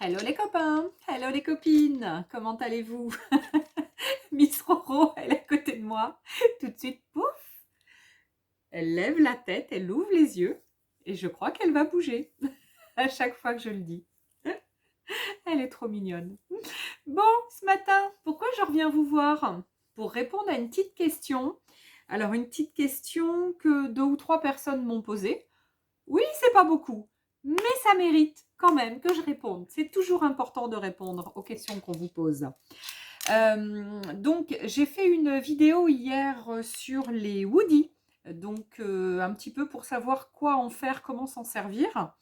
Hello les copains, hello les copines, comment allez-vous? Miss Roro, elle est à côté de moi. Tout de suite, pouf, elle lève la tête, elle ouvre les yeux et je crois qu'elle va bouger à chaque fois que je le dis. Elle est trop mignonne. Bon, ce matin, pourquoi je reviens vous voir? Pour répondre à une petite question. Alors, une petite question que 2 ou 3 personnes m'ont posée. Oui, c'est pas beaucoup, mais ça mérite quand même que je réponde. C'est toujours important de répondre aux questions qu'on vous pose. Donc, j'ai fait une vidéo hier sur les Woody, donc un petit peu pour savoir quoi en faire, comment s'en servir.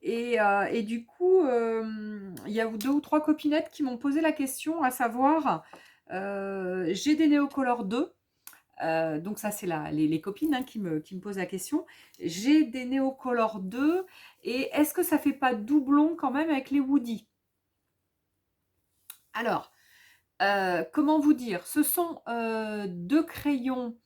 Et du coup, il y a 2 ou 3 copinettes qui m'ont posé la question, à savoir, j'ai des Neocolor 2. Donc ça, c'est les copines hein, qui me posent la question. J'ai des Neocolor 2 et est-ce que ça fait pas doublon quand même avec les Woody? Alors, comment vous dire? Ce sont 2 crayons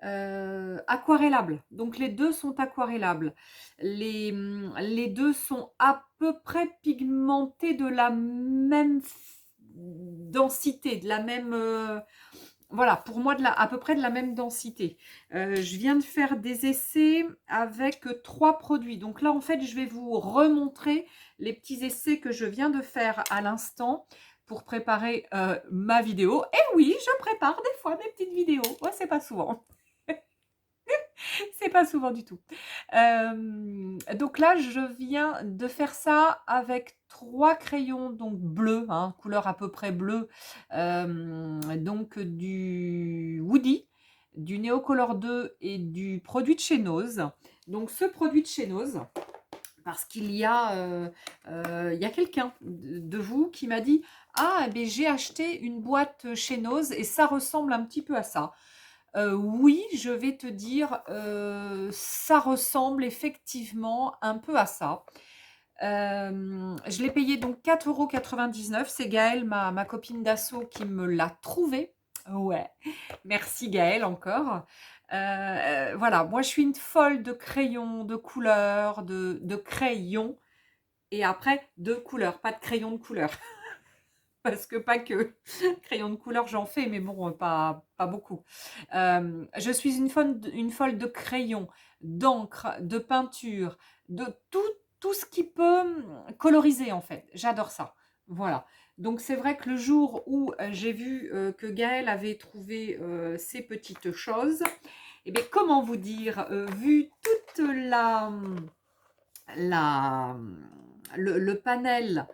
aquarellables. Donc les 2 sont aquarellables. Les 2 sont à peu près pigmentés de la même densité, de la même... voilà, pour moi, à peu près de la même densité. Je viens de faire des essais avec 3 produits. Donc là, en fait, je vais vous remontrer les petits essais que je viens de faire à l'instant pour préparer ma vidéo. Et oui, je prépare des fois des petites vidéos. Ouais, c'est pas souvent. C'est pas souvent du tout. Donc là, je viens de faire ça avec 3 crayons donc bleus, hein, couleur à peu près bleue, donc du Woody, du Neocolor 2 et du produit de chez Nose. Donc ce produit de chez Nose, parce qu'il y a quelqu'un de vous qui m'a dit « Ah, eh bien, j'ai acheté une boîte chez Nose et ça ressemble un petit peu à ça ». Oui, je vais te dire, ça ressemble effectivement un peu à ça. Je l'ai payé donc 4,99 €. C'est Gaëlle, ma copine d'assaut, qui me l'a trouvé. Ouais, merci Gaëlle encore. Voilà, moi je suis une folle de crayons, de couleurs, de crayons et après de couleurs, pas de crayons de couleur. Parce que pas que crayon de couleur, j'en fais, mais bon, pas beaucoup. Je suis une folle de crayons, d'encre, de peinture, de tout ce qui peut coloriser, en fait. J'adore ça. Voilà. Donc, c'est vrai que le jour où j'ai vu que Gaëlle avait trouvé ces petites choses, eh bien, comment vous dire, vu toute la, le panel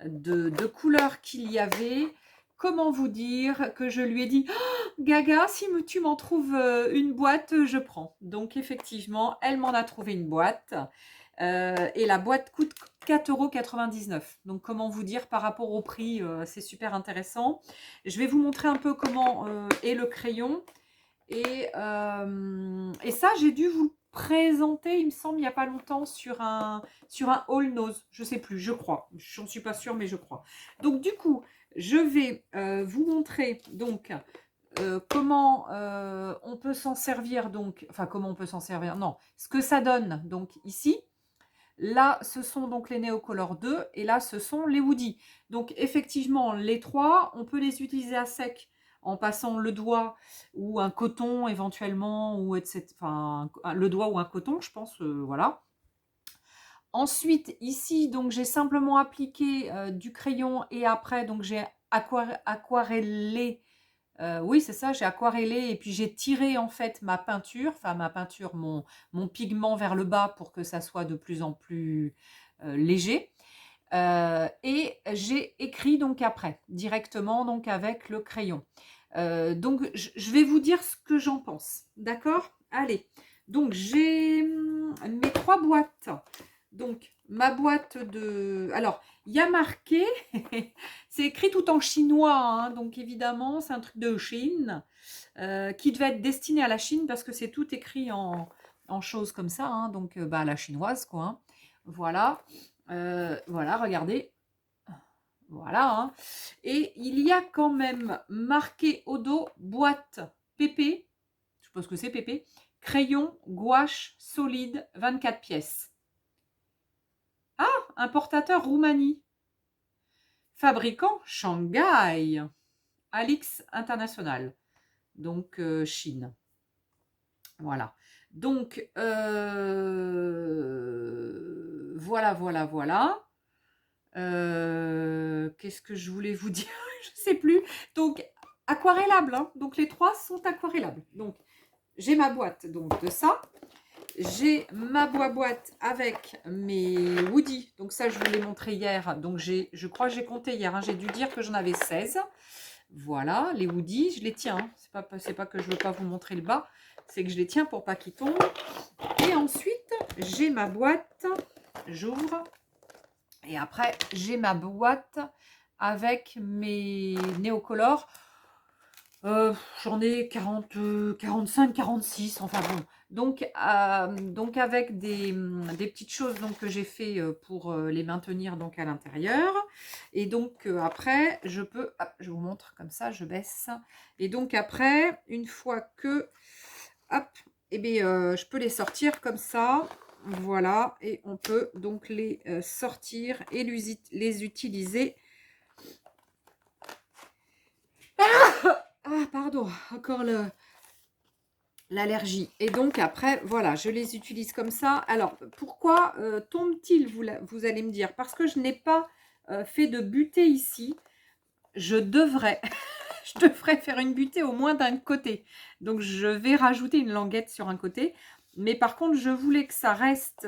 de couleurs qu'il y avait, comment vous dire que je lui ai dit oh, Gaga, si tu m'en trouves une boîte, je prends. Donc effectivement, elle m'en a trouvé une boîte et la boîte coûte 4,99 €. Donc comment vous dire par rapport au prix, c'est super intéressant. Je vais vous montrer un peu comment est le crayon. Et ça, j'ai dû vous le présenter, il me semble, il n'y a pas longtemps sur un All Nose. Je ne sais plus, je crois. Je n'en suis pas sûre, mais je crois. Donc, du coup, je vais vous montrer donc comment on peut s'en servir. Donc, enfin, comment on peut s'en servir. Non, ce que ça donne. Donc, ici, là, ce sont donc les Neocolor 2 et là, ce sont les Woody. Donc, effectivement, les 3, on peut les utiliser à sec en passant le doigt ou un coton éventuellement, ou etc. Enfin, le doigt ou un coton, je pense, voilà. Ensuite, ici, donc j'ai simplement appliqué du crayon et après, donc j'ai aquarellé. Oui, c'est ça, j'ai aquarellé et puis j'ai tiré en fait ma peinture, mon pigment vers le bas pour que ça soit de plus en plus léger. Et j'ai écrit donc après, directement donc avec le crayon. Donc je vais vous dire ce que j'en pense. D'accord? Allez. Donc j'ai mes 3 boîtes. Donc ma boîte de... Alors, il y a marqué, c'est écrit tout en chinois, hein, donc évidemment c'est un truc de Chine qui devait être destiné à la Chine parce que c'est tout écrit en choses comme ça, hein, donc à la chinoise quoi. Hein. Voilà. Voilà, regardez. Voilà. Hein. Et il y a quand même marqué au dos boîte PP, je suppose que c'est PP, crayon, gouache, solide, 24 pièces. Ah, importateur Roumanie. Fabricant Shanghai. Alix International. Donc, Chine. Voilà. Donc, voilà, voilà, voilà. Qu'est-ce que je voulais vous dire? Je ne sais plus. Donc, aquarellable. Hein. Donc, les trois sont aquarellables. Donc, j'ai ma boîte donc, de ça. J'ai ma boîte avec mes Woody. Donc, ça, je vous l'ai montré hier. Donc, je crois que j'ai compté hier. Hein. J'ai dû dire que j'en avais 16. Voilà, les Woody, je les tiens. Hein. C'est pas que je ne veux pas vous montrer le bas. C'est que je les tiens pour pas qu'ils tombent. Et ensuite, j'ai ma boîte. J'ouvre. Et après, j'ai ma boîte avec mes néocolores. J'en ai 40, 45, 46, enfin bon. Donc avec des petites choses donc, que j'ai fait pour les maintenir donc, à l'intérieur. Et donc après, je peux, hop, je vous montre comme ça, je baisse. Et donc après, une fois que, hop, eh bien, je peux les sortir comme ça. Voilà, et on peut donc les sortir et les utiliser. Ah, pardon, encore l'allergie. Et donc après, voilà, je les utilise comme ça. Alors, pourquoi tombe-t-il, vous allez me dire? Parce que je n'ai pas fait de butée ici. Je devrais, je devrais faire une butée au moins d'un côté. Donc, je vais rajouter une languette sur un côté. Mais par contre, je voulais que ça reste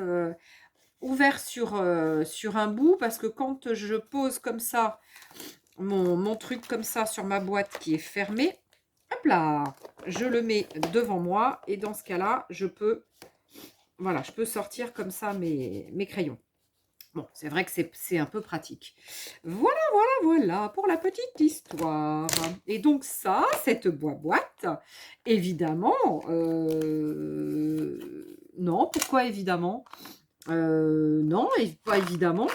ouvert sur un bout. Parce que quand je pose comme ça, mon truc comme ça sur ma boîte qui est fermée, hop là, je le mets devant moi et dans ce cas-là, je peux, voilà, je peux sortir comme ça mes crayons. Bon, c'est vrai que c'est un peu pratique. Voilà, voilà, voilà pour la petite histoire. Et donc ça, cette boîte, évidemment, non, pourquoi évidemment? Non, pas évidemment.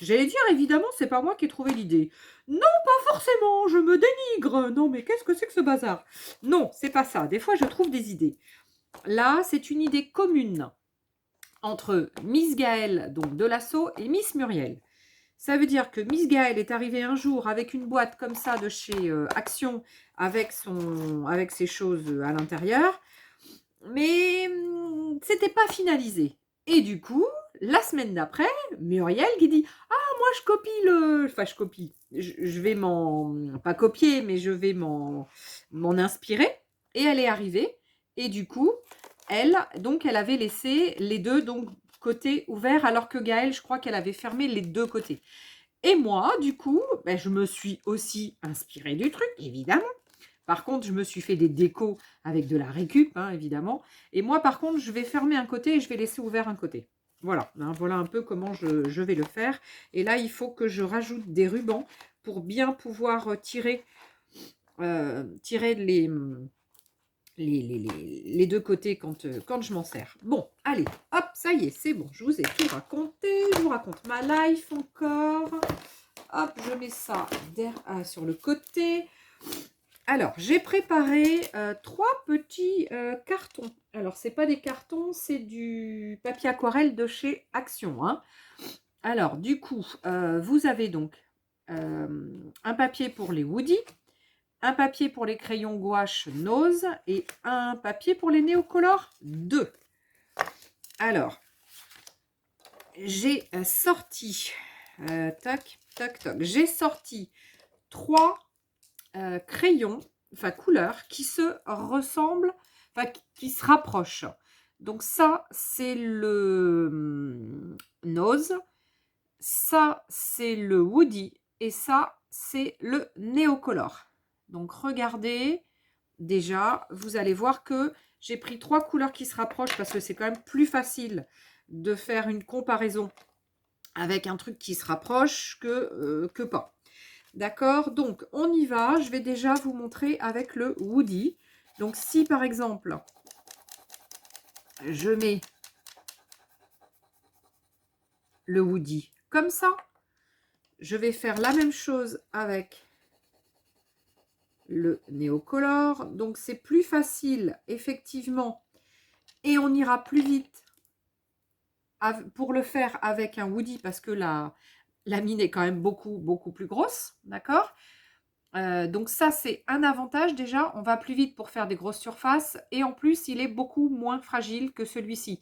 J'allais dire évidemment, c'est pas moi qui ai trouvé l'idée. Non, pas forcément, je me dénigre. Non, mais qu'est-ce que c'est que ce bazar? Non, c'est pas ça. Des fois, je trouve des idées. Là, c'est une idée commune entre Miss Gaëlle, donc de l'assaut, et Miss Muriel. Ça veut dire que Miss Gaëlle est arrivée un jour avec une boîte comme ça de chez Action, avec ses choses à l'intérieur, mais c'était pas finalisé. Et du coup, la semaine d'après, Muriel qui dit « Ah, moi je copie le... » Enfin, je copie. Je vais pas copier, mais je vais m'en inspirer. Et elle est arrivée. Et du coup, elle avait laissé les deux donc, côtés ouverts, alors que Gaëlle, je crois qu'elle avait fermé les deux côtés. Et moi, du coup, ben, je me suis aussi inspirée du truc, évidemment. Par contre, je me suis fait des décos avec de la récup, hein, évidemment. Et moi, par contre, je vais fermer un côté et je vais laisser ouvert un côté. Voilà, hein, voilà un peu comment je vais le faire. Et là, il faut que je rajoute des rubans pour bien pouvoir tirer les deux côtés quand je m'en sers. Bon, allez, hop, ça y est, c'est bon. Je vous ai tout raconté. Je vous raconte ma life encore. Hop, je mets ça sur le côté. Alors, j'ai préparé 3 petits cartons. Alors, ce n'est pas des cartons, c'est du papier aquarelle de chez Action. Hein. Alors, du coup, vous avez donc un papier pour les Woody, un papier pour les crayons gouache Nose et un papier pour les néocolores 2. Alors, j'ai sorti, tac, tac, tac, j'ai sorti 3 crayons, enfin couleurs, qui se ressemblent, enfin qui se rapprochent. Donc ça, c'est le Nose, ça, c'est le Woody, et ça, c'est le Néocolor. Donc regardez, déjà, vous allez voir que j'ai pris 3 couleurs qui se rapprochent parce que c'est quand même plus facile de faire une comparaison avec un truc qui se rapproche que pas. D'accord, donc on y va. Je vais déjà vous montrer avec le Woody. Donc si par exemple, je mets le Woody comme ça, je vais faire la même chose avec le Néocolor. Donc c'est plus facile, effectivement, et on ira plus vite pour le faire avec un Woody parce que là, La mine est quand même beaucoup, beaucoup plus grosse, d'accord? Donc ça, c'est un avantage déjà, on va plus vite pour faire des grosses surfaces et en plus, il est beaucoup moins fragile que celui-ci.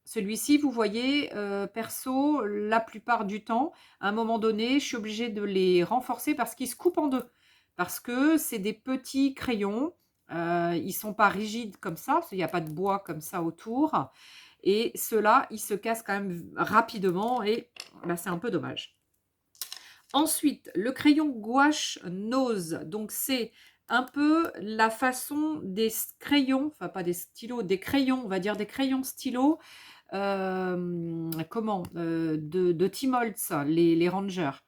Celui-ci, vous voyez, perso, la plupart du temps, à un moment donné, je suis obligée de les renforcer parce qu'ils se coupent en 2. Parce que c'est des petits crayons, ils sont pas rigides comme ça, parce qu'il y a pas de bois comme ça autour et ceux-là, ils se cassent quand même rapidement et bah, c'est un peu dommage. Ensuite, le crayon gouache Nose, donc c'est un peu la façon des crayons, enfin pas des stylos, des crayons, on va dire des crayons stylos, de Tim Holtz, les Rangers,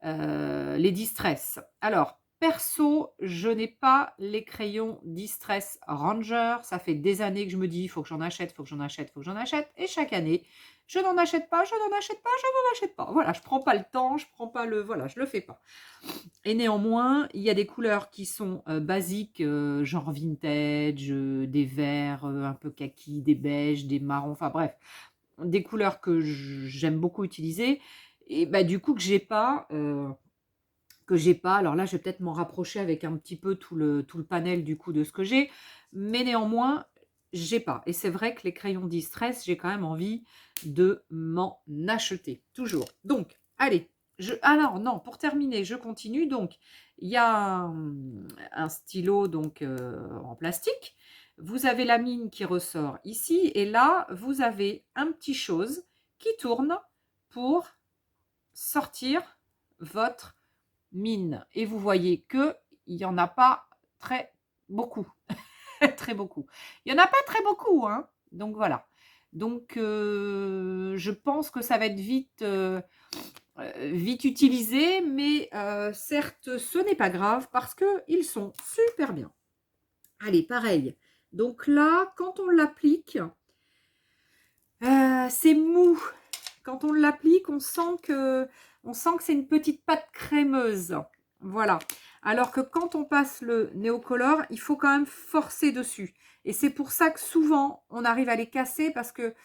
les Distress. Alors, perso, je n'ai pas les crayons Distress Ranger. Ça fait des années que je me dis, il faut que j'en achète, il faut que j'en achète, il faut que j'en achète. Et chaque année, je n'en achète pas, je n'en achète pas, je n'en achète pas. Voilà, je prends pas le temps, je prends pas le... Voilà, je le fais pas. Et néanmoins, il y a des couleurs qui sont basiques, genre vintage, des verts un peu kaki, des beiges, des marrons, enfin bref, des couleurs que j'aime beaucoup utiliser. Et bah, du coup, que j'ai pas. Alors là, je vais peut-être m'en rapprocher avec un petit peu tout le panel du coup de ce que j'ai. Mais néanmoins, j'ai pas. Et c'est vrai que les crayons Distress, j'ai quand même envie de m'en acheter. Toujours. Donc, allez. Alors non, pour terminer, je continue. Donc, il y a un stylo donc en plastique. Vous avez la mine qui ressort ici. Et là, vous avez un petit chose qui tourne pour sortir votre mine. Et vous voyez que il n'y en a pas très beaucoup. Très beaucoup. Il n'y en a pas très beaucoup, hein. Donc voilà. Donc je pense que ça va être vite utilisé, mais certes, ce n'est pas grave parce qu'ils sont super bien. Allez, pareil. Donc là, quand on l'applique, c'est mou. Quand on l'applique, on sent que c'est une petite pâte crémeuse. Voilà. Alors que quand on passe le Néocolor, il faut quand même forcer dessus. Et c'est pour ça que souvent, on arrive à les casser parce que...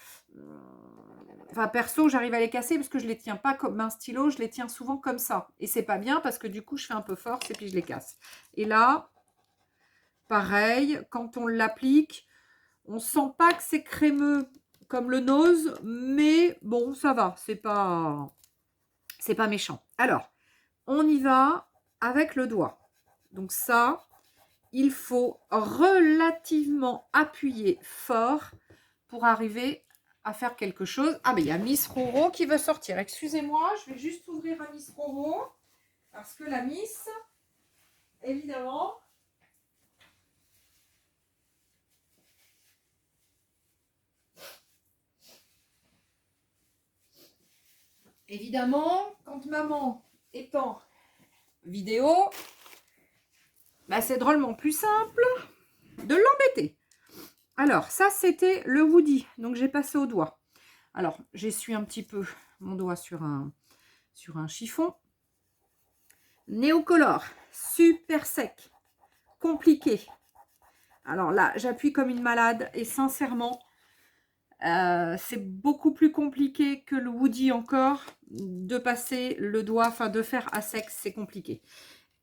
Enfin, perso, j'arrive à les casser parce que je ne les tiens pas comme un stylo, je les tiens souvent comme ça. Et c'est pas bien parce que du coup, je fais un peu force et puis je les casse. Et là, pareil, quand on l'applique, on sent pas que c'est crémeux comme le nose, mais bon, ça va, c'est pas méchant. Alors, on y va avec le doigt. Donc ça, il faut relativement appuyer fort pour arriver à faire quelque chose. Ah, mais il y a Miss Roro qui veut sortir. Excusez-moi, je vais juste ouvrir à Miss Roro. Parce que la Miss, évidemment... Évidemment, quand maman est en vidéo, bah c'est drôlement plus simple de l'embêter. Alors, ça, c'était le Woody. Donc, j'ai passé au doigt. Alors, j'essuie un petit peu mon doigt sur un chiffon. Néocolor, super sec, compliqué. Alors là, j'appuie comme une malade et sincèrement, c'est beaucoup plus compliqué que le Woody encore de passer le doigt, enfin de faire à sec, c'est compliqué.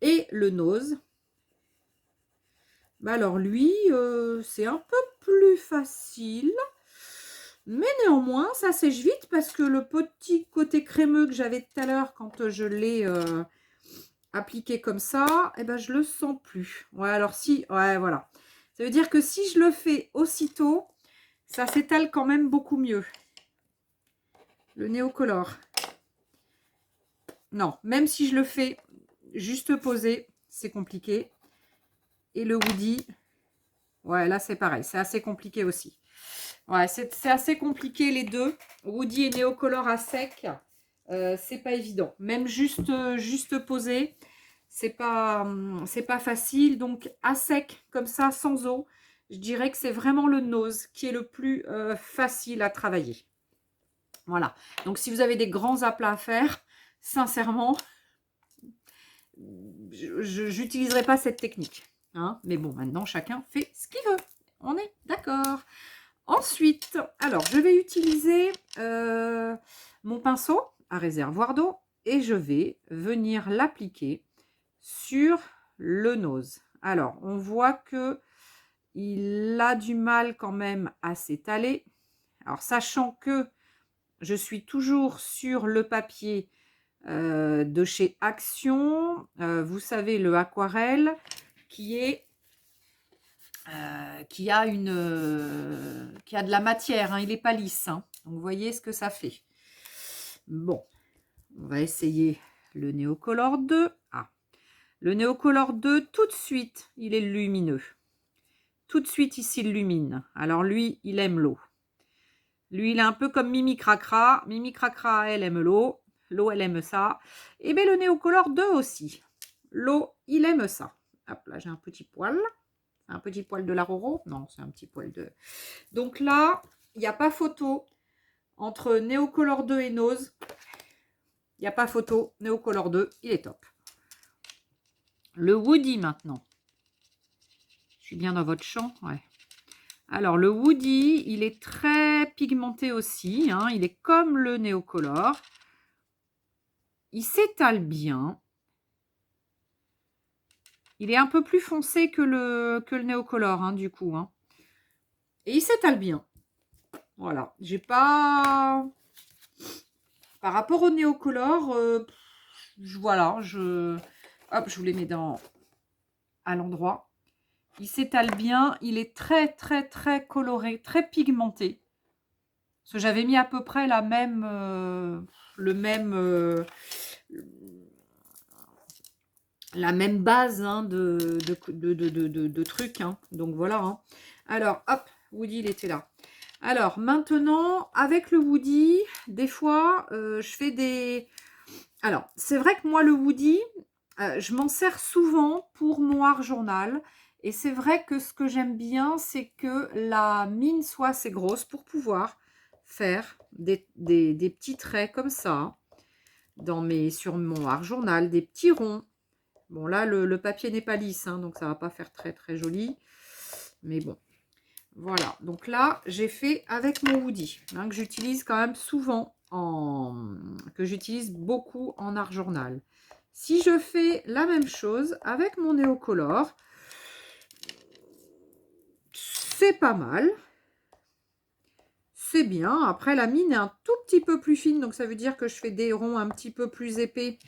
Et le nose, bah alors lui, c'est un peu plus facile. Mais néanmoins, ça sèche vite parce que le petit côté crémeux que j'avais tout à l'heure quand je l'ai appliqué comme ça, eh ben, je le sens plus. Ouais, alors si, ouais, voilà. Ça veut dire que si je le fais aussitôt, ça s'étale quand même beaucoup mieux. Le Néocolor. Non, même si je le fais juste posé, c'est compliqué. Et le Woody, ouais, là c'est pareil, c'est assez compliqué aussi. Ouais, c'est assez compliqué les deux. Woody et Néocolor à sec, c'est pas évident. Même juste posé, c'est pas facile. Donc à sec, comme ça, sans eau, je dirais que c'est vraiment le nose qui est le plus facile à travailler. Voilà. Donc si vous avez des grands aplats à faire, sincèrement, je n'utiliserai pas cette technique. Hein. Mais bon, maintenant, chacun fait ce qu'il veut. On est d'accord. Ensuite, alors, je vais utiliser mon pinceau à réservoir d'eau et je vais venir l'appliquer sur le nose. Alors, on voit que il a du mal quand même à s'étaler. Alors, sachant que je suis toujours sur le papier de chez Action, vous savez, le aquarelle qui a qui a de la matière, hein, il n'est pas lisse. Hein. Donc, vous voyez ce que ça fait. Bon, on va essayer le Neocolor 2. Ah, le Neocolor 2, tout de suite, il est lumineux. Tout de suite, ici, il illumine. Alors, lui, il aime l'eau. Lui, il est un peu comme Mimi Cracra. Mimi Cracra, elle aime l'eau. L'eau, elle aime ça. Et bien, le Neocolor 2 aussi. L'eau, il aime ça. Hop, là, j'ai un petit poil. Un petit poil de la Roro. Non, c'est un petit poil de... Donc là, il n'y a pas photo entre Neocolor 2 et Nose. Il n'y a pas photo. Neocolor 2, il est top. Le Woody maintenant. Je suis bien dans votre champ, ouais. Alors, le Woody, il est très pigmenté aussi. Hein, il est comme le Neocolor. Il s'étale bien. Il est un peu plus foncé que le Neocolor, hein, du coup. Hein. Et il s'étale bien. Voilà. J'ai pas... Par rapport au Neocolor, voilà, hop, je vous les mets à l'endroit. Il s'étale bien. Il est très, très, très coloré, très pigmenté. Parce que j'avais mis à peu près la même... la même base hein, de trucs. Hein. Donc voilà. Hein. Alors, hop, Woody, il était là. Alors, maintenant, avec le Woody, des fois, je fais des... Alors, c'est vrai que moi, le Woody, je m'en sers souvent pour mon art journal. Et c'est vrai que ce que j'aime bien, c'est que la mine soit assez grosse pour pouvoir faire des petits traits comme ça sur mon art journal, des petits ronds. Bon, là, le papier n'est pas lisse, hein, donc ça ne va pas faire très, très joli. Mais bon, voilà. Donc là, j'ai fait avec mon Woody, hein, que j'utilise quand même souvent, que j'utilise beaucoup en art journal. Si je fais la même chose avec mon Neocolor, c'est pas mal. C'est bien. Après, la mine est un tout petit peu plus fine, donc ça veut dire que je fais des ronds un petit peu plus épais,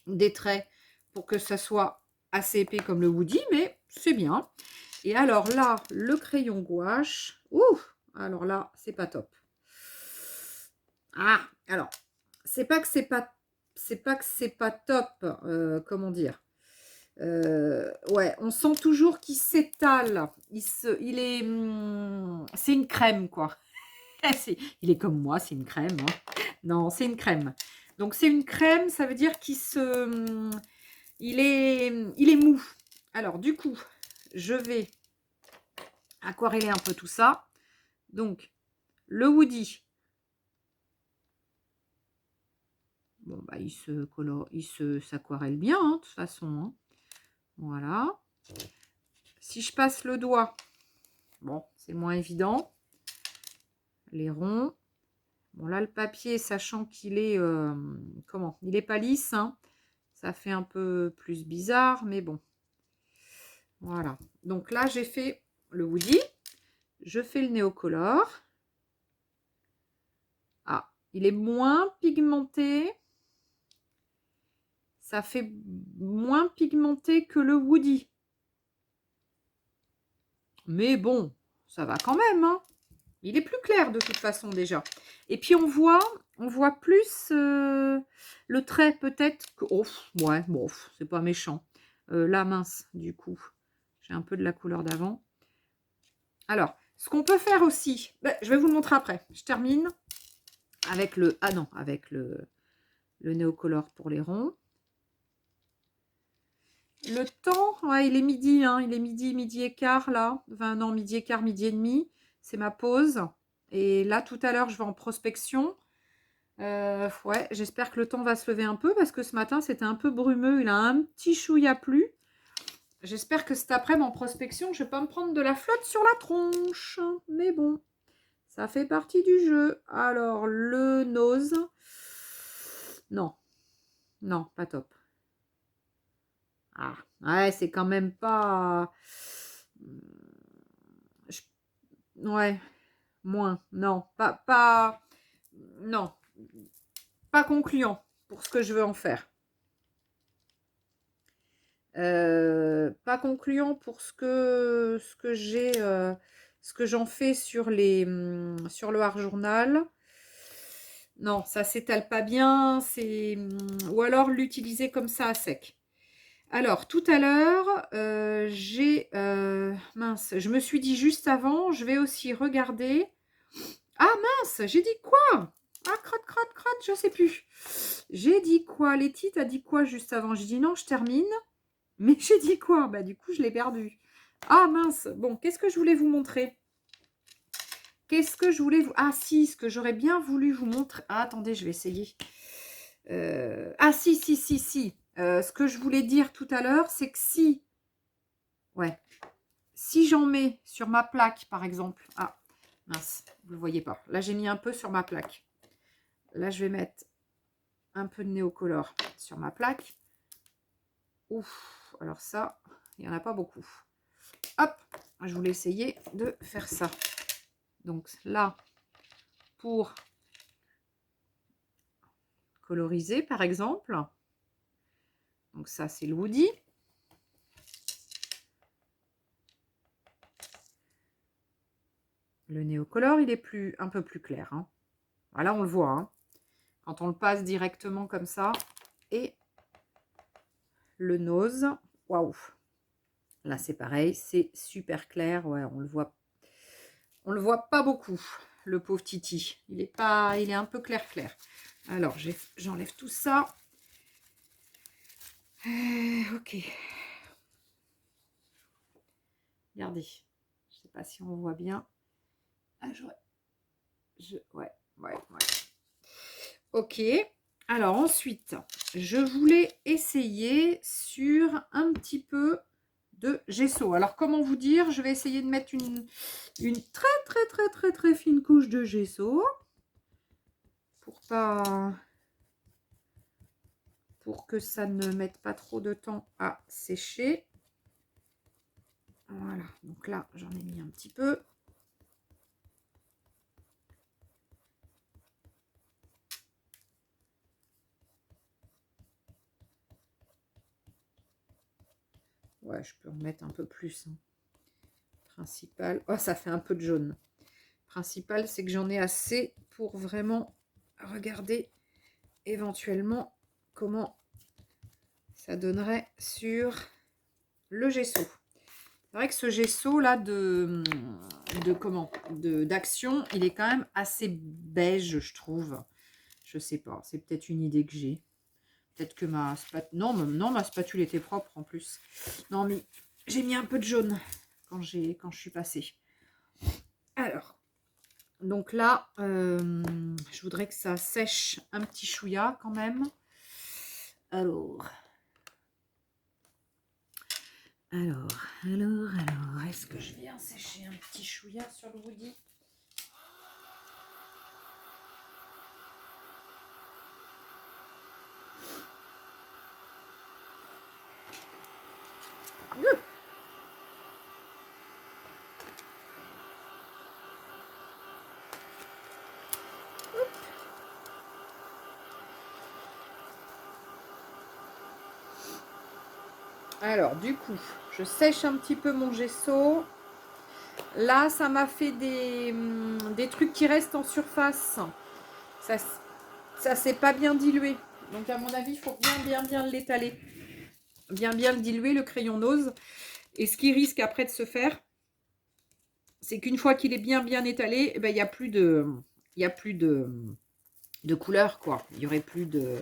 des traits, pour que ça soit assez épais comme le Woody, mais c'est bien. Et alors là, le crayon gouache, alors là, c'est pas top. Ah, alors, c'est pas que c'est pas top, comment dire. Ouais, on sent toujours qu'il s'étale. C'est une crème, quoi. Il est comme moi, c'est une crème. Hein. Non, c'est une crème. Donc, c'est une crème, ça veut dire il est mou. Alors, du coup, je vais aquareller un peu tout ça. Donc, le Woody. Bon, bah, il s'aquarelle bien, hein, de toute façon. Hein. Voilà. Si je passe le doigt, bon, c'est moins évident. Les ronds. Bon, là, le papier, sachant qu'il est... il n'est pas lisse, hein, ça fait un peu plus bizarre, mais bon. Voilà. Donc là, j'ai fait le Woody. Je fais le Neocolor. Ah, il est moins pigmenté. Ça fait moins pigmenté que le Woody. Mais bon, ça va quand même. Hein. Il est plus clair de toute façon déjà. Et puis on voit plus le trait peut-être. Oh, ouais, bon, c'est pas méchant. Là, mince, du coup. J'ai un peu de la couleur d'avant. Alors, ce qu'on peut faire aussi, je vais vous le montrer après. Je termine avec avec le Neocolor pour les ronds. Le temps, ouais, il est midi, hein, il est midi et quart là. Enfin non, midi et quart, midi et demi. C'est ma pause. Et là, tout à l'heure, je vais en prospection. Ouais, j'espère que le temps va se lever un peu parce que ce matin, c'était un peu brumeux. Il a un petit chouïa plu. J'espère que cet après-midi en prospection, je ne vais pas me prendre de la flotte sur la tronche. Mais bon, ça fait partie du jeu. Alors, le nose. Non, Non, pas top. Ah, ouais, c'est quand même pas... Je- Ouais, moins. Non, non, pas concluant pour ce que je veux en faire. Pas concluant pour ce que j'en fais sur sur le Art Journal. Non, ça s'étale pas bien, ou alors l'utiliser comme ça à sec. Alors, tout à l'heure, mince, je me suis dit juste avant, je vais aussi regarder. Ah mince, j'ai dit quoi? Ah, crotte, crotte, crotte, je sais plus. J'ai dit quoi? Letty, t'as dit quoi juste avant? J'ai dit non, je termine. Mais j'ai dit quoi? Bah, du coup, je l'ai perdu. Ah mince, bon, qu'est-ce que je voulais vous montrer? Qu'est-ce que je voulais vous... Ah si, ce que j'aurais bien voulu vous montrer... Ah, attendez, je vais essayer. Ah si, si, si, si. Ce que je voulais dire tout à l'heure, c'est que si... Ouais. Si j'en mets sur ma plaque, par exemple... Ah, mince, vous ne le voyez pas. Là, j'ai mis un peu sur ma plaque. Là, je vais mettre un peu de néocolore sur ma plaque. Ouf, alors ça, il n'y en a pas beaucoup. Hop, je voulais essayer de faire ça. Donc là, pour coloriser, par exemple. Donc ça, c'est le Woody. Le néocolore, il est un peu plus clair. Hein. Voilà, on le voit. Hein. Quand on le passe directement comme ça. Et le nose. Waouh. Là, c'est pareil. C'est super clair. Ouais, on le voit. On le voit pas beaucoup, le pauvre Titi. Il est un peu clair. Alors, j'enlève tout ça. Ok. Regardez. Je sais pas si on voit bien. Ah, ouais. Ok. Alors ensuite, je voulais essayer sur un petit peu de gesso. Alors comment vous dire, je vais essayer de mettre une très fine couche de gesso pour que ça ne mette pas trop de temps à sécher. Voilà, donc là j'en ai mis un petit peu. Ouais, je peux en mettre un peu plus. Hein. Principal. Oh, ça fait un peu de jaune. Principal, c'est que j'en ai assez pour vraiment regarder éventuellement comment ça donnerait sur le gesso. C'est vrai que ce gesso là d'action, il est quand même assez beige, je trouve. Je sais pas, c'est peut-être une idée que j'ai. Peut-être que ma spatule... Non, ma spatule était propre en plus. Non, mais j'ai mis un peu de jaune quand je suis passée. Alors, donc là, je voudrais que ça sèche un petit chouïa quand même. Alors, est-ce que je viens sécher un petit chouïa sur le Woody? Alors, du coup, je sèche un petit peu mon gesso. Là, ça m'a fait des trucs qui restent en surface. Ça s'est pas bien dilué. Donc, à mon avis, il faut bien l'étaler. Bien le diluer, le crayon nose. Et ce qui risque après de se faire, c'est qu'une fois qu'il est bien étalé, eh ben, il n'y a plus de couleur, quoi. Il n'y aurait plus de...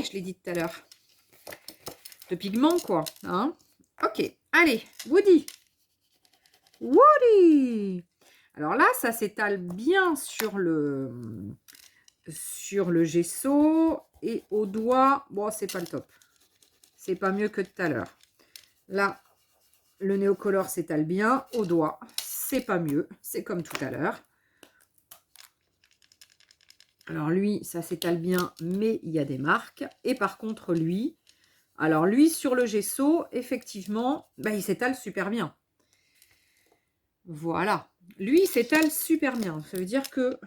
je l'ai dit tout à l'heure. De pigment, quoi. Hein, ok, allez, Woody. Alors là, ça s'étale bien sur le gesso. Et au doigt, bon, c'est pas le top. C'est pas mieux que tout à l'heure. Là, le néocolore s'étale bien. Au doigt, c'est pas mieux. C'est comme tout à l'heure. Alors lui, ça s'étale bien, mais il y a des marques. Et par contre, lui, alors lui, sur le gesso, effectivement, bah, il s'étale super bien. Voilà. Lui, il s'étale super bien. Ça veut dire que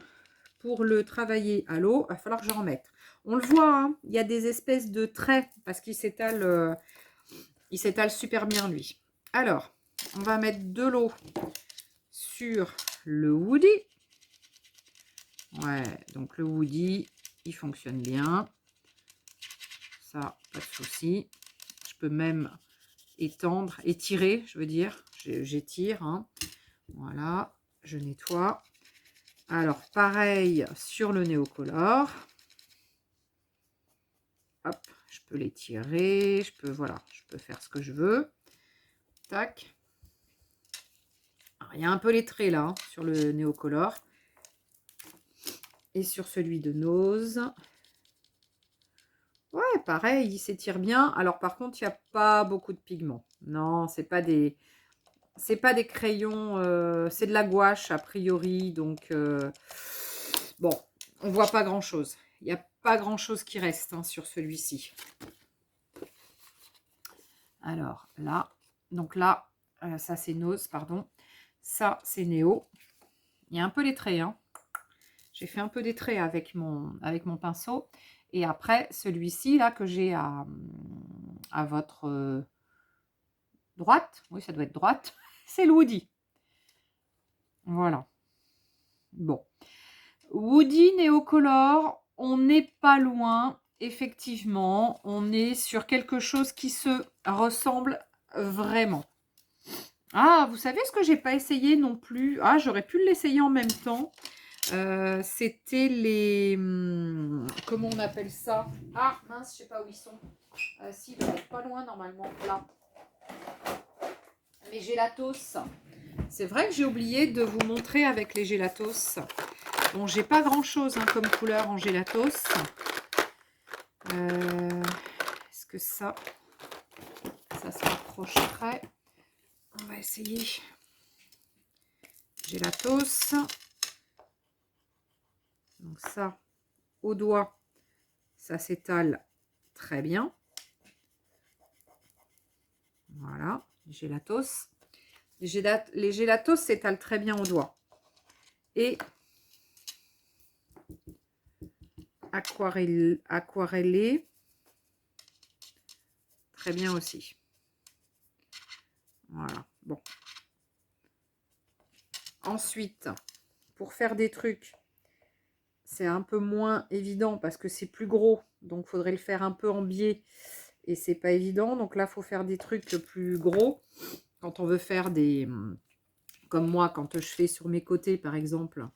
pour le travailler à l'eau, il va falloir que j'en remette. On le voit, hein, il y a des espèces de traits parce qu'il s'étale super bien, lui. Alors, on va mettre de l'eau sur le Woody. Ouais, donc le Woody, il fonctionne bien. Ça, pas de souci. Je peux même étirer, je veux dire. J'étire. Hein. Voilà, je nettoie. Alors, pareil sur le Néocolor. Hop, je peux l'étirer. Voilà, je peux faire ce que je veux. Tac. Alors, il y a un peu les traits là, hein, sur le Néocolor. Et sur celui de Nose. Ouais, pareil, il s'étire bien. Alors par contre, il n'y a pas beaucoup de pigments. Non, c'est pas des crayons, c'est de la gouache a priori. Donc bon, on voit pas grand chose. Il n'y a pas grand chose qui reste hein, sur celui-ci. Alors là, donc là, ça c'est Nose, pardon. Ça c'est Néo. Il y a un peu les traits. Hein. J'ai fait un peu des traits avec mon pinceau. Et après, celui-ci, là, que j'ai à votre droite. Oui, ça doit être droite. C'est le Woody. Voilà. Bon. Woody Néocolor, on n'est pas loin. Effectivement, on est sur quelque chose qui se ressemble vraiment. Ah, vous savez ce que j'ai pas essayé non plus. Ah, j'aurais pu l'essayer en même temps. C'était les... comment on appelle ça? Ah, mince, je sais pas où ils sont. Si, ils doivent être pas loin normalement. Là. Les gélatos. C'est vrai que j'ai oublié de vous montrer avec les gélatos. Bon, j'ai pas grand-chose hein, comme couleur en gélatos. Est-ce que ça se rapprocherait? On va essayer. Gélatos. Donc ça, au doigt, ça s'étale très bien. Voilà, gélatos. Les gélatos s'étalent très bien au doigt. Et aquarellé, très bien aussi. Voilà, bon. Ensuite, pour faire des trucs, c'est un peu moins évident parce que c'est plus gros. Donc, il faudrait le faire un peu en biais. Et c'est pas évident. Donc là, il faut faire des trucs plus gros. Quand on veut faire des... Comme moi, quand je fais sur mes côtés, par exemple,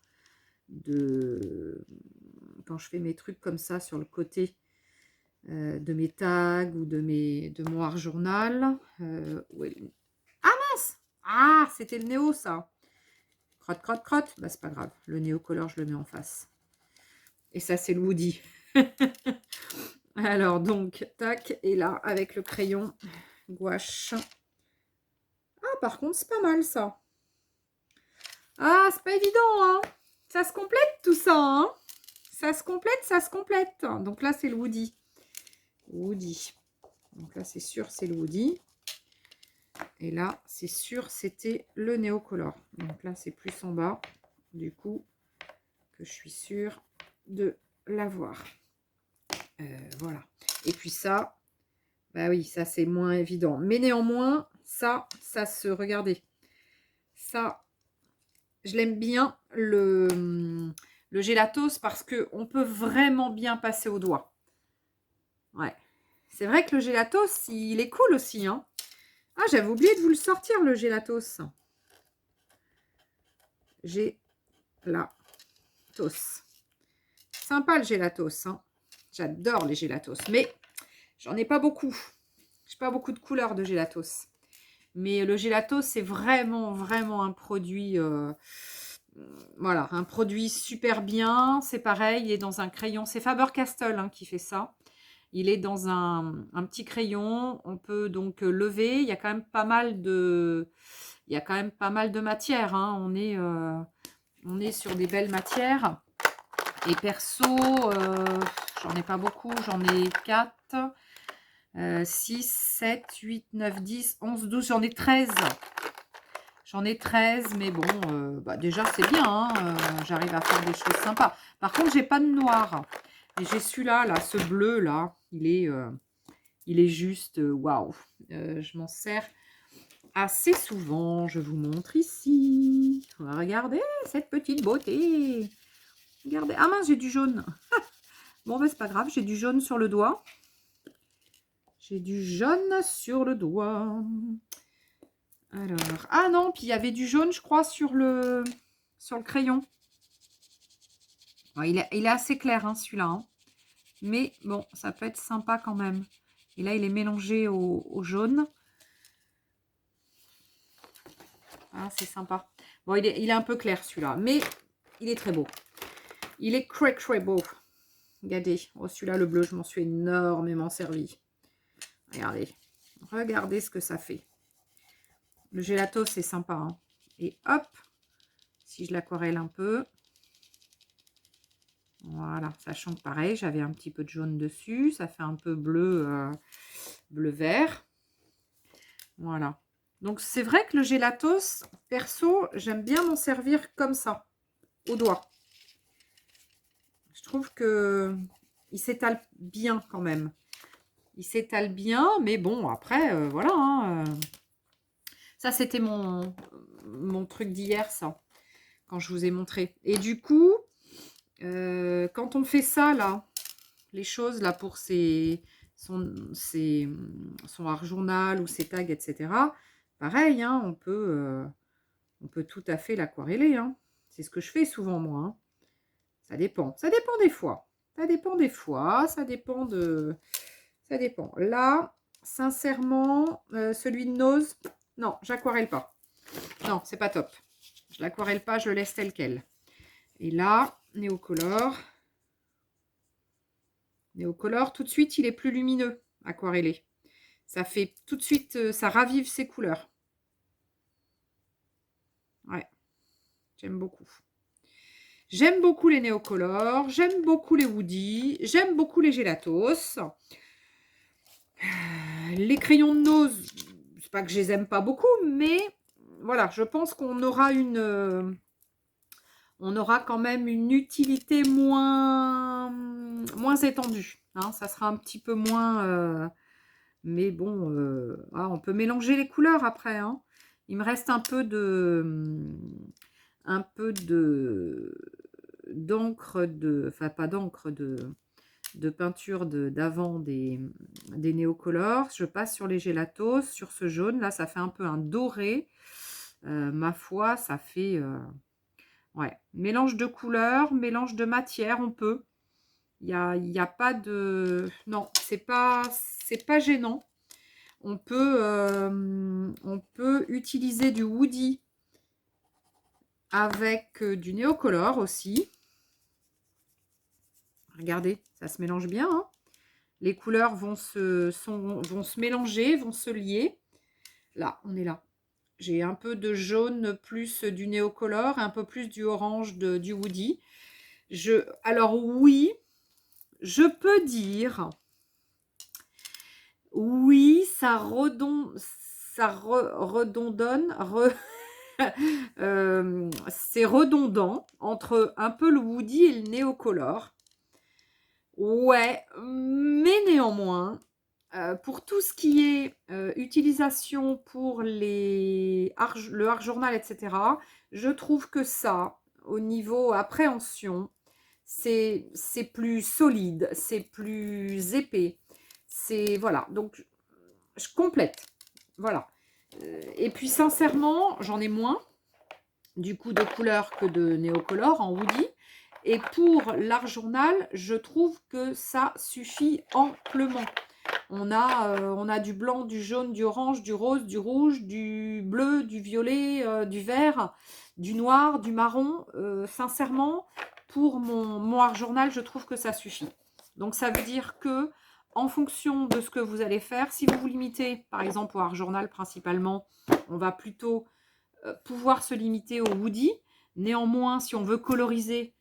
quand je fais mes trucs comme ça sur le côté de mes tags ou de mon art journal. Ah mince! Ah, c'était le Néo, ça. Crotte, crotte, crotte. Bah, c'est pas grave. Le Néocolor, je le mets en face. Et ça, c'est le Woody. Alors, donc, tac. Et là, avec le crayon gouache. Ah, par contre, c'est pas mal, ça. Ah, c'est pas évident, hein. Ça se complète, tout ça, hein. Ça se complète, ça se complète. Donc là, c'est le Woody. Woody. Donc là, c'est sûr, c'est le Woody. Et là, c'est sûr, c'était le Néocolor. Donc là, c'est plus en bas, du coup, que je suis sûre de l'avoir. Voilà. Et puis ça, bah oui, ça, c'est moins évident. Mais néanmoins, ça se... Regardez. Ça, je l'aime bien, le gélatos, parce qu'on peut vraiment bien passer au doigt. Ouais. C'est vrai que le gélatos, il est cool aussi, hein. Ah, j'avais oublié de vous le sortir, le gélatos. Gélatos. Sympa, le gélatos. Hein. J'adore les gélatos. Mais j'en ai pas beaucoup. J'ai pas beaucoup de couleurs de gélatos. Mais le gélatos, c'est vraiment, vraiment un produit... voilà, un produit super bien. C'est pareil, il est dans un crayon. C'est Faber-Castell hein, qui fait ça. Il est dans un petit crayon. On peut donc lever. Il y a quand même pas mal de... matière. Hein. On est sur des belles matières. Et perso, j'en ai pas beaucoup, j'en ai 4, 6, 7, 8, 9, 10, 11, 12, j'en ai 13. J'en ai 13, mais bon, bah déjà c'est bien, hein, j'arrive à faire des choses sympas. Par contre, j'ai pas de noir. Et j'ai celui-là, là, ce bleu là, il est juste waouh. Je m'en sers assez souvent. Je vous montre ici. Regardez cette petite beauté. Regardez. Ah mince, j'ai du jaune. Bon, ben c'est pas grave, j'ai du jaune sur le doigt. J'ai du jaune sur le doigt. Alors, ah non, puis il y avait du jaune, je crois, sur le crayon. Ouais, il est assez clair, hein, celui-là. Hein. Mais bon, ça peut être sympa quand même. Et là, il est mélangé au jaune. Ah, c'est sympa. Bon, il est un peu clair, celui-là. Mais il est très beau. Il est très, très beau. Regardez. Oh, celui-là, le bleu, je m'en suis énormément servi. Regardez. Regardez ce que ça fait. Le gelato, c'est sympa. Hein. Et hop, si je l'aquarelle un peu. Voilà, sachant que pareil, j'avais un petit peu de jaune dessus. Ça fait un peu bleu, bleu-vert. Voilà. Donc, c'est vrai que le gelatos, perso, j'aime bien m'en servir comme ça, au doigt. Je trouve que il s'étale bien quand même. Il s'étale bien, mais bon, après, voilà. Hein, ça, c'était mon truc d'hier, ça, quand je vous ai montré. Et du coup, quand on fait ça, là, les choses, là, pour son art journal ou ses tags, etc., pareil, hein, on peut tout à fait l'aquareller. Hein. C'est ce que je fais souvent, moi. Hein. Ça dépend. Ça dépend des fois. Ça dépend des fois. Ça dépend de... Ça dépend. Là, sincèrement, celui de Nose, non, j'aquarelle pas. Non, c'est pas top. Je l'aquarelle pas, je le laisse tel quel. Et là, Néocolor. Néocolor, tout de suite, il est plus lumineux, aquarellé. Ça fait tout de suite, ça ravive ses couleurs. Ouais, j'aime beaucoup. J'aime beaucoup les néocolores, j'aime beaucoup les Woody, j'aime beaucoup les gelatos. Les crayons de Nose, c'est pas que je les aime pas beaucoup, mais voilà, je pense qu'on aura on aura quand même une utilité moins étendue. Hein, ça sera un petit peu moins... mais bon, on peut mélanger les couleurs après. Hein. Il me reste un peu d'encre enfin pas d'encre de peinture d'avant des néocolores. Je passe sur les gelatos, sur ce jaune. Là, ça fait un peu un doré. Ma foi, ça fait... ouais, mélange de couleurs, mélange de matière, on peut. Il y a pas de... Non, c'est pas gênant. On peut utiliser du Woody avec du néocolore aussi. Regardez, ça se mélange bien. Hein. Les couleurs vont se mélanger, vont se lier. Là, on est là. J'ai un peu de jaune plus du néocolore, un peu plus du orange du Woody. Alors oui, je peux dire, oui, ça redondonne, c'est redondant entre un peu le Woody et le néocolore. Ouais, mais néanmoins, pour tout ce qui est utilisation pour le art journal, etc., je trouve que ça, au niveau appréhension, c'est plus solide, c'est plus épais. C'est, voilà, donc je complète. Voilà. Et puis, sincèrement, j'en ai moins, du coup, de couleurs que de néocolore en Woody. Et pour l'art journal, je trouve que ça suffit amplement. On a du blanc, du jaune, du orange, du rose, du rouge, du bleu, du violet, du vert, du noir, du marron. Sincèrement, pour mon art journal, je trouve que ça suffit. Donc, ça veut dire que en fonction de ce que vous allez faire, si vous vous limitez, par exemple, au art journal principalement, on va plutôt pouvoir se limiter au Woody. Néanmoins, si on veut coloriser,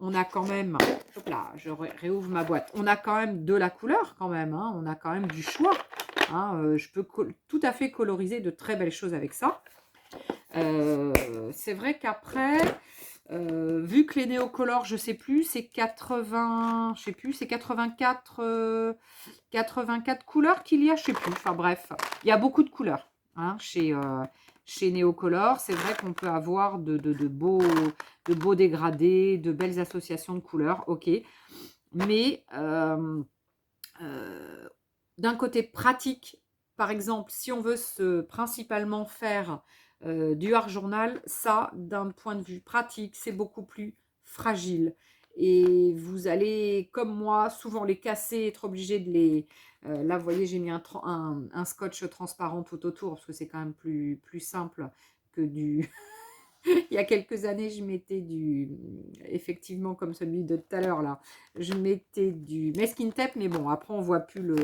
on a quand même, hop là, je réouvre ma boîte, on a quand même de la couleur quand même, hein, on a quand même du choix. Hein, je peux tout à fait coloriser de très belles choses avec ça. C'est vrai qu'après, vu que les néocolores, je sais plus, c'est 80, je sais plus, c'est 84, 84 couleurs qu'il y a, je sais plus. Enfin bref, il y a beaucoup de couleurs hein, chez Néocolor. C'est vrai qu'on peut avoir de beaux dégradés, de belles associations de couleurs, ok. Mais d'un côté pratique, par exemple, si on veut principalement faire du art journal, ça, d'un point de vue pratique, c'est beaucoup plus fragile. Et vous allez, comme moi, souvent les casser, être obligé de les... là, vous voyez, j'ai mis un scotch transparent tout autour, parce que c'est quand même plus simple que du... Il y a quelques années, je mettais effectivement, comme celui de tout à l'heure, là, je mettais du masking tape, mais bon, après, on voit plus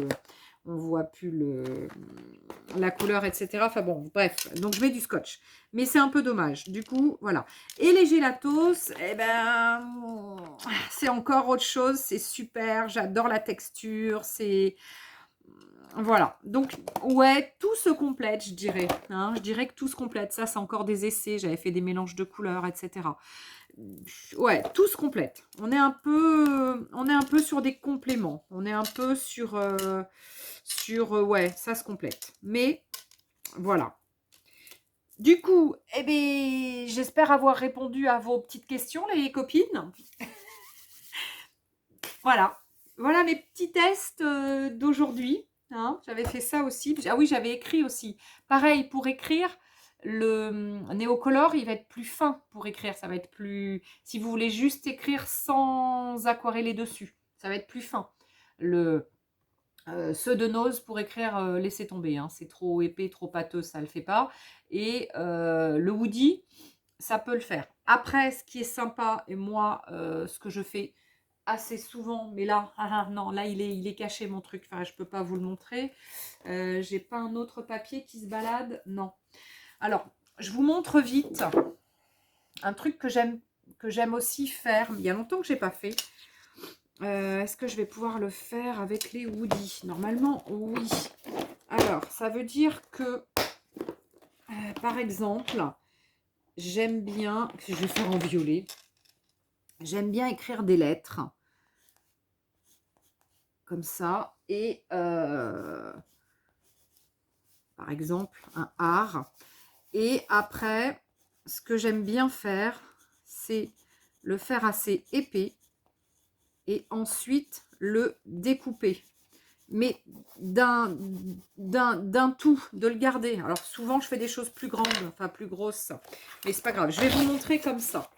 la couleur, etc. Enfin bon, bref, donc je mets du scotch. Mais c'est un peu dommage. Du coup, voilà. Et les gélatos, eh ben, c'est encore autre chose. C'est super. J'adore la texture. C'est... Voilà. Donc, ouais, tout se complète, je dirais. Hein. Je dirais que tout se complète. Ça, c'est encore des essais. J'avais fait des mélanges de couleurs, etc. Ouais, tout se complète. On est un peu sur des compléments. On est un peu sur ouais, ça se complète. Mais voilà. Du coup, eh bien, j'espère avoir répondu à vos petites questions, les copines. Voilà. Voilà mes petits tests d'aujourd'hui. Hein. J'avais fait ça aussi. Ah oui, j'avais écrit aussi. Pareil, pour écrire, le néocolor, il va être plus fin pour écrire. Ça va être plus... Si vous voulez juste écrire sans aquareller dessus, ça va être plus fin. Ceux de Nose pour écrire, laissez tomber. Hein. C'est trop épais, trop pâteux, ça ne le fait pas. Et le Woody, ça peut le faire. Après, ce qui est sympa, et moi, ce que je fais assez souvent, mais là, non, là, il est caché mon truc. Enfin, je ne peux pas vous le montrer. J'ai pas un autre papier qui se balade. Non. Alors, je vous montre vite un truc que j'aime aussi faire. Il y a longtemps que je n'ai pas fait. Est-ce que je vais pouvoir le faire avec les Woody? Normalement, oui. Alors, ça veut dire que, par exemple, j'aime bien, je vais faire en violet, j'aime bien écrire des lettres, comme ça, et par exemple, un art. Et après, ce que j'aime bien faire, c'est le faire assez épais, et ensuite le découper. Mais d'un tout, de le garder. Alors souvent, je fais des choses plus grandes, enfin plus grosses. Mais c'est pas grave, je vais vous montrer comme ça.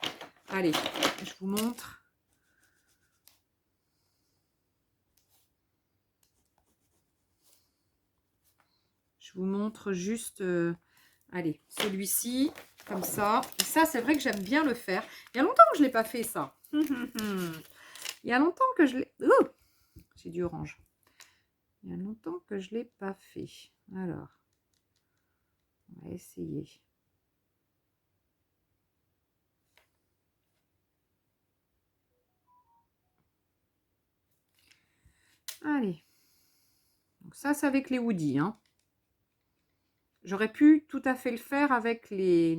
Allez, je vous montre. Je vous montre juste, allez, celui-ci, comme ça. Et ça, c'est vrai que j'aime bien le faire. Il y a longtemps que je ne l'ai pas fait, ça. Il y a longtemps que je l'ai... Oh, j'ai du orange. Il y a longtemps que je ne l'ai pas fait. Alors, on va essayer. Allez. Donc ça, c'est avec les Woody. Hein. J'aurais pu tout à fait le faire avec les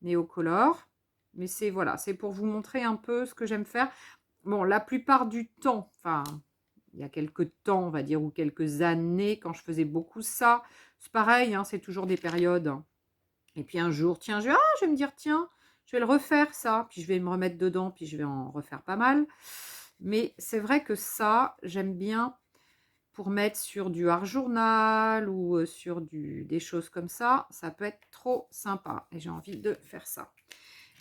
Néocolor. Mais c'est voilà, c'est pour vous montrer un peu ce que j'aime faire. Bon, la plupart du temps, enfin, il y a quelques temps, on va dire, ou quelques années, quand je faisais beaucoup ça, c'est pareil, hein, c'est toujours des périodes. Et puis un jour, tiens, je vais me dire, tiens, je vais le refaire ça, puis je vais me remettre dedans, puis je vais en refaire pas mal. Mais c'est vrai que ça, j'aime bien pour mettre sur du art journal ou sur des choses comme ça. Ça peut être trop sympa et j'ai envie de faire ça.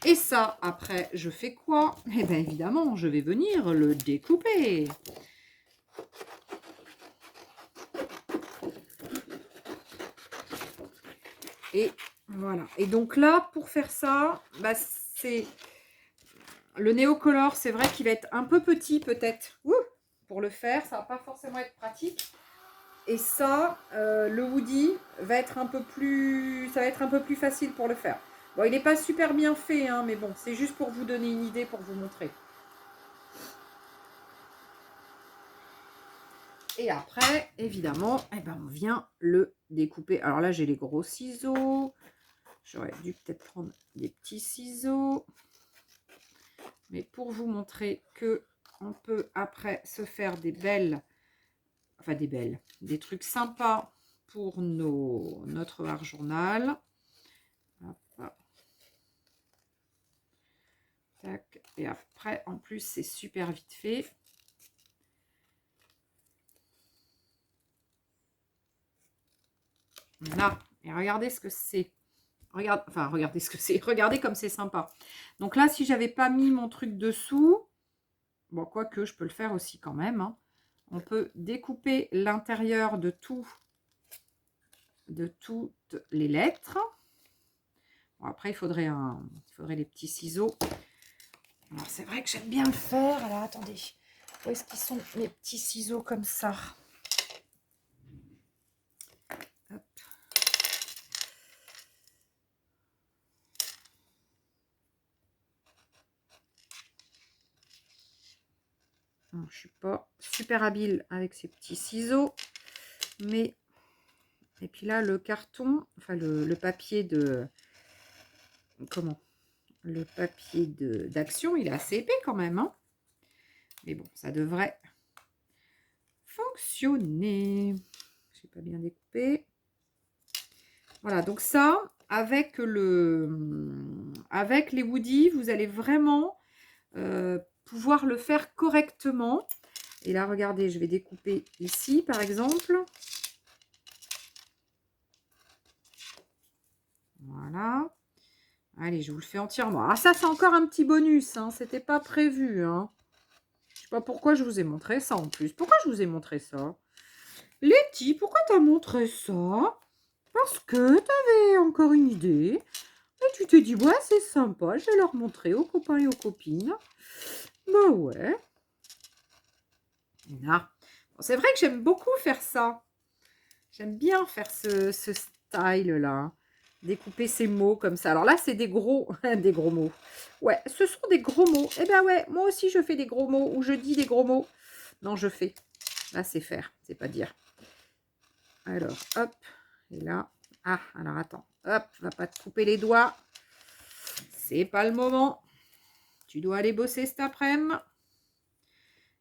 Et ça, après, je fais quoi? Eh bien, évidemment, je vais venir le découper. Et voilà. Et donc là, pour faire ça, bah, c'est... Le néocolor, c'est vrai qu'il va être un peu petit peut-être pour le faire. Ça va pas forcément être pratique. Et ça, le Woody va être un peu plus... Ça va être un peu plus facile pour le faire. Bon, il n'est pas super bien fait, hein, mais bon, c'est juste pour vous donner une idée, pour vous montrer. Et après, évidemment, eh ben, on vient le découper. Alors là, j'ai les gros ciseaux. J'aurais dû peut-être prendre des petits ciseaux. Mais pour vous montrer que on peut après se faire des belles, enfin des trucs sympas pour notre art journal. Hop, hop. Tac. Et après, en plus, c'est super vite fait. Là, et regardez ce que c'est. Regardez ce que c'est. Regardez comme c'est sympa. Donc là, si j'avais pas mis mon truc dessous, bon, quoique, je peux le faire aussi quand même. Hein. On peut découper l'intérieur de toutes les lettres. Bon, après, il faudrait les petits ciseaux. Alors, c'est vrai que j'aime bien le faire. Alors, attendez. Où est-ce qu'ils sont, mes petits ciseaux comme ça? Hop. Je ne suis pas super habile avec ces petits ciseaux. Mais... Et puis là, le carton, enfin le papier de... Comment? Le papier d'action, il est assez épais quand même. Hein, mais bon, ça devrait fonctionner. Je n'ai pas bien découpé. Voilà, donc ça, avec les Woody, vous allez vraiment pouvoir le faire correctement. Et là, regardez, je vais découper ici, par exemple. Voilà. Allez, je vous le fais entièrement. Ah, ça, c'est encore un petit bonus. Hein. C'était pas prévu. Hein. Je sais pas pourquoi je vous ai montré ça en plus. Pourquoi je vous ai montré ça? Letty, pourquoi t'as montré ça? Parce que t'avais encore une idée. Et tu t'es dit, ouais, c'est sympa. Je vais leur montrer aux copains et aux copines. Bah ouais. Là. Bon, c'est vrai que j'aime beaucoup faire ça. J'aime bien faire ce style-là. Découper ces mots comme ça. Alors là, c'est des gros mots. Ouais, ce sont des gros mots. Eh ben ouais, moi aussi, je fais des gros mots ou je dis des gros mots. Non, je fais. Là, c'est faire, c'est pas dire. Alors, hop. Et là. Ah, alors attends. Hop, va pas te couper les doigts. C'est pas le moment. Tu dois aller bosser cet après-midi.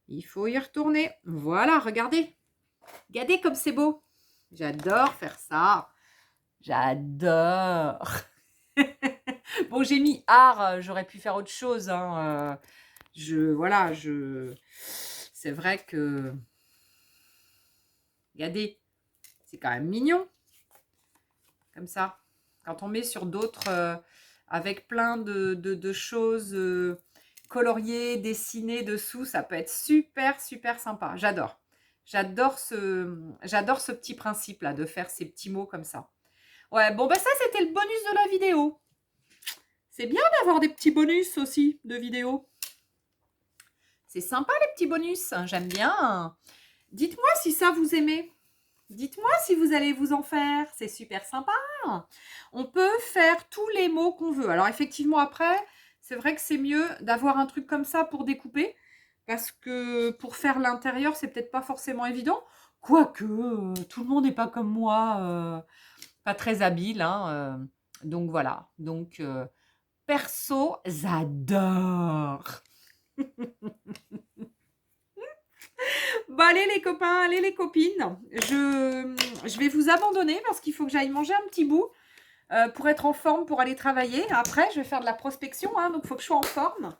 Il faut y retourner. Voilà, regardez. Regardez comme c'est beau. J'adore faire ça. J'adore. Bon, j'ai mis art, j'aurais pu faire autre chose. Hein. C'est vrai que... Regardez, c'est quand même mignon. Comme ça. Quand on met sur d'autres, avec plein de choses coloriées, dessinées dessous, ça peut être super, super sympa. J'adore. J'adore ce petit principe-là, de faire ces petits mots comme ça. Ouais, bon, ben ça, c'était le bonus de la vidéo. C'est bien d'avoir des petits bonus aussi de vidéo. C'est sympa, les petits bonus. J'aime bien. Dites-moi si ça vous aimez. Dites-moi si vous allez vous en faire. C'est super sympa. On peut faire tous les mots qu'on veut. Alors, effectivement, après, c'est vrai que c'est mieux d'avoir un truc comme ça pour découper. Parce que pour faire l'intérieur, c'est peut-être pas forcément évident. Quoique, tout le monde n'est pas comme moi, pas très habile. Hein, donc, voilà. Donc, perso, j'adore. Bon, allez les copains, allez les copines. Je vais vous abandonner parce qu'il faut que j'aille manger un petit bout pour être en forme, pour aller travailler. Après, je vais faire de la prospection, hein, donc il faut que je sois en forme.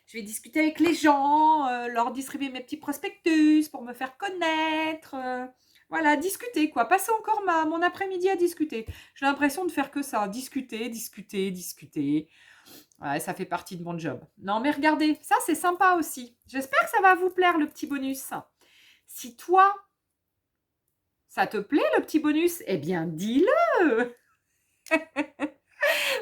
Je vais discuter avec les gens, leur distribuer mes petits prospectus pour me faire connaître. Voilà, discuter quoi. Passer encore mon après-midi à discuter. J'ai l'impression de faire que ça. Discuter, discuter, discuter. Ouais, ça fait partie de mon job. Non, mais regardez, ça c'est sympa aussi. J'espère que ça va vous plaire le petit bonus. Si toi, ça te plaît le petit bonus, eh bien dis-le.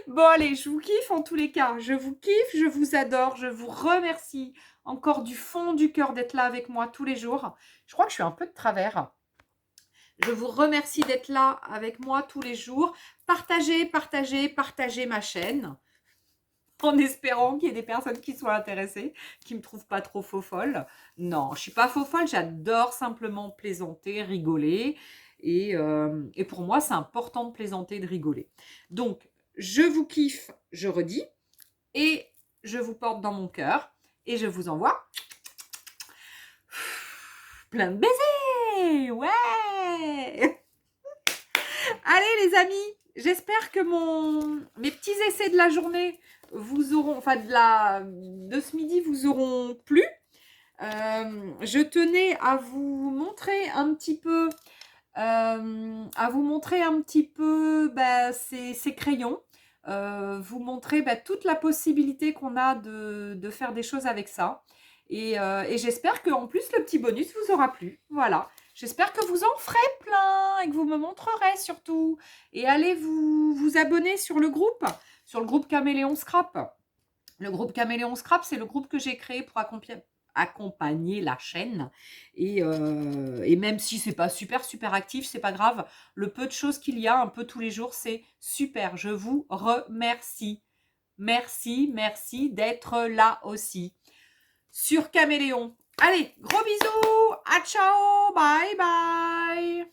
Bon allez, je vous kiffe en tous les cas. Je vous kiffe, je vous adore, je vous remercie encore du fond du cœur d'être là avec moi tous les jours. Je crois que je suis un peu de travers. Je vous remercie d'être là avec moi tous les jours. Partagez, partagez, partagez ma chaîne. En espérant qu'il y ait des personnes qui soient intéressées, qui ne me trouvent pas trop faux folle. Non, je ne suis pas faux folle, j'adore simplement plaisanter, rigoler. Et pour moi, c'est important de plaisanter et de rigoler. Donc, je vous kiffe, je redis, et je vous porte dans mon cœur, et je vous envoie plein de baisers. Ouais. Allez les amis, j'espère que mes petits essais de la journée vous auront, enfin de ce midi vous auront plu. Je tenais à vous montrer un petit peu, ces crayons, vous montrer toute la possibilité qu'on a de faire des choses avec ça. Et j'espère qu'en plus le petit bonus vous aura plu. Voilà. J'espère que vous en ferez plein et que vous me montrerez surtout. Et allez vous abonner sur le groupe Caméléon Scrap. Le groupe Caméléon Scrap, c'est le groupe que j'ai créé pour accompagner la chaîne. Et même si c'est pas super actif, c'est pas grave. Le peu de choses qu'il y a un peu tous les jours, c'est super. Je vous remercie. Merci, merci d'être là aussi. Sur Caméléon. Allez, gros bisous. À ciao. Bye bye.